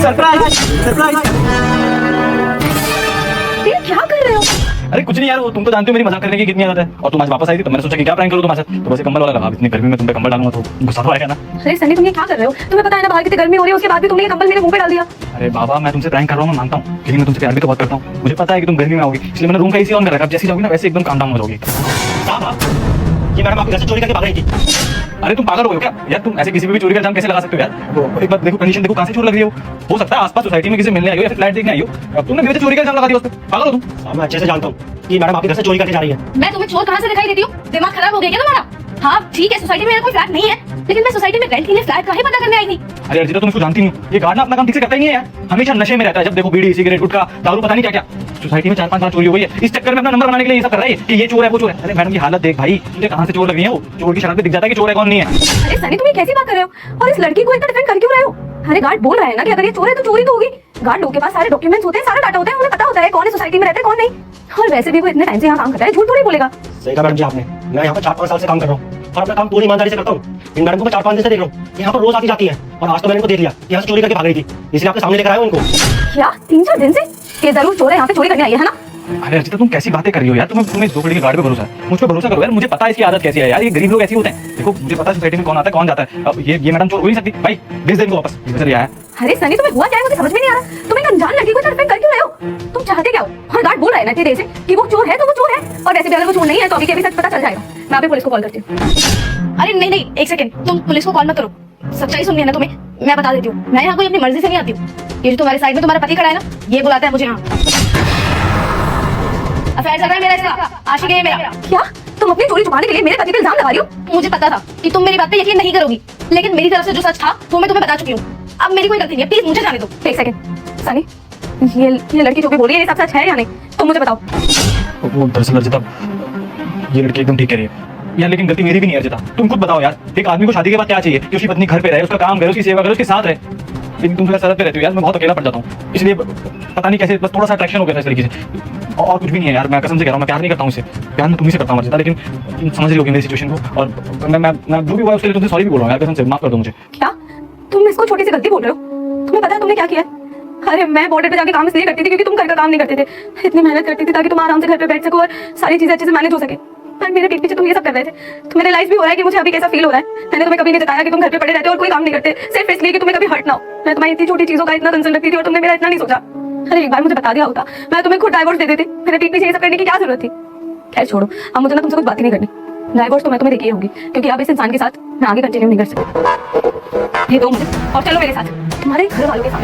Surprise surprise. ये क्या कर रहे हो? अरे कुछ नहीं यार, वो तुम तो जानते हो मेरी मजाक करने की कितनी आदत है, और तुम आज वापस आई थी तो मैंने सोचा कि क्या प्रैंक करूं तुम्हारे साथ, तो वैसे कंबल वाला लगा, इतनी गर्मी में तुम पे कंबल डालूंगा तो गुस्सा तो आएगा ना। अरे सनी, तुम ये क्या कर रहे हो? तुम्हें पता है ना बाहर कितनी गर्मी हो रही है, उसके बाद भी तुमने ये कंबल मेरे मुंह पे डाल दिया। अरे बाबा, मैं तुमसे प्रैंक कर रहा हूँ, मैं मानता हूँ, लेकिन मैं तुमसे प्यार भी तो बहुत करता हूँ। मुझे पता है कि तुम गर्मी में आओगी, इसलिए मैंने रूम का एसी ऑन कर रखा है। जैसे जाओगी ना वैसे एकदम काम डाउन हो जाओगी। ये मैडम आपके घर से चोरी करके भाग रही थी। अरे तुम पागल हो गए क्या यार? तुम ऐसे किसी भी चोरी का इल्जाम कैसे लगा सकते हो यार? वो एक बार देखो, कंडीशन देखो, कहां से चोर लग रही हो सकता है आसपास सोसाइटी में किसी मिलने आई हो या फिर फ्लैट देखने आई हो, अब तुमने मेरे से चोरी का इल्जाम लगा दिया उस पे। पागल हो तुम? मैं अच्छे से जानता हूँ कि मैडम आपके घर से चोरी करके जा रही है। मैं तुम्हें चोर कहाँ से दिखाई देती हूँ? दिमाग खराब हो गया क्या तुम्हारा? हाँ ठीक है, सोसाइटी में मेरा कोई फ्लैट नहीं है, लेकिन मैं सोसाइटी में रेंट के लिए फ्लैट का ही पता करने आई थी। अरे अर्जिता, तुम इसको जानती नहीं हो, ये गार्ड ना अपना काम ठीक से करता ही नहीं है यार, हमेशा नशे में रहता है। जब देखो बीड़ी सिगरेट गुटखा दारू पता नहीं क्या क्या। सोसाइटी में 4-5 बार चोरी हो गई है, इस चक्कर में अपना नंबर बनाने के लिए ये सब कर रहा है कि ये चोर है वो चोर है। अरे मैडम की हालत देख भाई, तुझे कहां से चोर लग रही है? वो चोर की शक्ल पे दिख जाता है कि चोर है कौन नहीं है। अरे सनी, तुम ये कैसी बात कर रहे हो? और इस लड़की को इतना डिफेंड कर क्यों रहे हो? अरे गार्ड बोल रहा है ना कि अगर ये चोर है तो चोरी तो होगी। गार्ड लोग के पास सारे डॉक्यूमेंट्स होते हैं, सारा डाटा होता है, उन्हें पता होता है कौन है सोसाइटी में रहता है कौन नहीं। और वैसे भी वो इतने टाइम से यहाँ काम कर रहा है, झूठ थोड़ी बोलेगा। सही कहा मैडम जी आपने, मैं यहाँ पर 4-5 साल से काम कर रहा हूँ और अपना काम पूरी ईमानदारी से करता हूँ। इन मैडम को मैं 4-5 दिन से देख रहा हूँ, यहाँ पर रोज आती जाती है, और आज तो मैंने इनको देख लिया यहाँ से चोरी करके भाग रही थी, इसलिए आपके सामने लेकर आया हूँ उनको। क्या 3-4 दिन से? ये जरूर चोर है, यहाँ पे चोरी करने आई है ना? अरे अर्जिता, तुम कैसी बातें कर रही हो यार? तुम्हें इस धोखड़ी के गार्ड पे भरोसा है? मुझ पे भरोसा करो यार, मुझे पता है इसकी आदत कैसी है यार। ये गरीब लोग ऐसे होते हैं। देखो मुझे पता है सोसाइटी में कौन आता है कौन जाता है। अब ये मैडम चोर हो ही सकती भाई, भेज दे इनको वापस। इधर ही आया है। अरे सनी, तुम्हें हुआ क्या है? मुझे समझ में नहीं आ रहा। तुम एक अनजान लड़की को इतना डिफेंड कर क्यों रहे हो? तुम चाहते क्या हो? और गार्ड बोल रहा है ना इतनी देर से कि वो चोर है तो वो चोर है, और वैसे भी अगर वो चोर नहीं है तो अभी के अभी सच पता चल जाएगा। मैं अभी पुलिस को कॉल करती हूँ। अरे नहीं नहीं, एक सेकंड, तुम पुलिस को कॉल मत करो। सच्चाई सुननी है ना तुम्हें? मैं बता देती हूँ, मैं यहाँ कोई अपनी मर्जी से नहीं आती हूँ। ये जो तुम्हारे साइड में तुम्हारा पति खड़ा है ना, ये बुलाता है मुझे यहाँ। अफेयर चल रहा है मेरा इसका, आशिक है मेरा। क्या तुम अपनी चोरी छुपाने के लिए मेरे पति पे इल्जाम लगा रही हो? मुझे पता था कि तुम मेरी बात पे यकीन नहीं करोगी, लेकिन मेरी तरफ से जो सच था वो मैं तुम्हें बता चुकी हूँ। अब मेरी कोई गलती नहीं है, प्लीज मुझे जाने दो। एक सेकंड सनी, ये लड़की जो भी बोली है ये सब सच है या नहीं? तुम मुझे बताओ। वो दरअसल अर्जिता, ये लड़की एकदम ठीक कह रही है यार, लेकिन गलती मेरी भी नहीं है अर्जिता। तुम खुद बताओ यार, एक आदमी को शादी के बाद क्या चाहिए कि उसकी पत्नी घर पे रहे, उसका काम करे, उसकी सेवा करे, उसके साथ रहे। लेकिन तुम सरहद पे रहती हो यार, मैं बहुत अकेला पड़ जाता हूँ, इसलिए पता नहीं कैसे बस थोड़ा सा अट्रैक्शन हो गया था इस तरीके से, और कुछ भी नहीं है यार। मैं कसम से कह रहा हूँ, मैं प्यार नहीं करता हूँ इससे, प्यार मैं तुम्ही से करता हूँ अर्जिता। लेकिन तुम समझ रही होगी मेरी सिचुएशन को, और मैं जो भी हुआ उसके लिए तुमसे सॉरी भी बोल रहा हूँ यार, कसम से माफ कर दो मुझे। क्या तुम इसको छोटी सी गलती बोल रहे हो? तुम्हें पता है तुमने क्या किया? अरे मैं बॉर्डर पे जाके काम इसलिए करती थी क्योंकि तुम घर का काम नहीं करते थे। इतनी मेहनत करती थी ताकि तुम आराम से घर पे बैठ सको और सारी चीजें अच्छे से मैनेज हो सके, पर मेरे पीठ पीछे तुम ये सब कर रहे थे। तुम्हें रियलाइज भी हो रहा है कि मुझे अभी कैसा फील हो रहा है? मैंने तुम्हें कभी नहीं बताया कि तुम घर पे पड़े रहते हो और कोई काम नहीं करते, सिर्फ इसलिए कि तुम्हें कभी हर्ट ना हो। मैं तुम्हारी इतनी छोटी चीजों का इतना कंसर्न रखती थी और तुमने मेरा इतना नहीं सोचा। अरे एक बार मुझे बता दिया होता, मैं तुम्हें खुद डाइवोर्स दे देती। मेरे पीठ पीछे ये सब करने की क्या जरूरत थी? खैर छोड़ो, अब मुझे ना तुमसे कुछ बात ही नहीं करनी। डाइवोर्स तो मैं तुम्हें देखी होगी, क्योंकि अब इस इंसान के साथ मैं आगे कंटिन्यू नहीं कर सकती। ये दो मुझे और चलो मेरे साथ तुम्हारे घर वालों के साथ।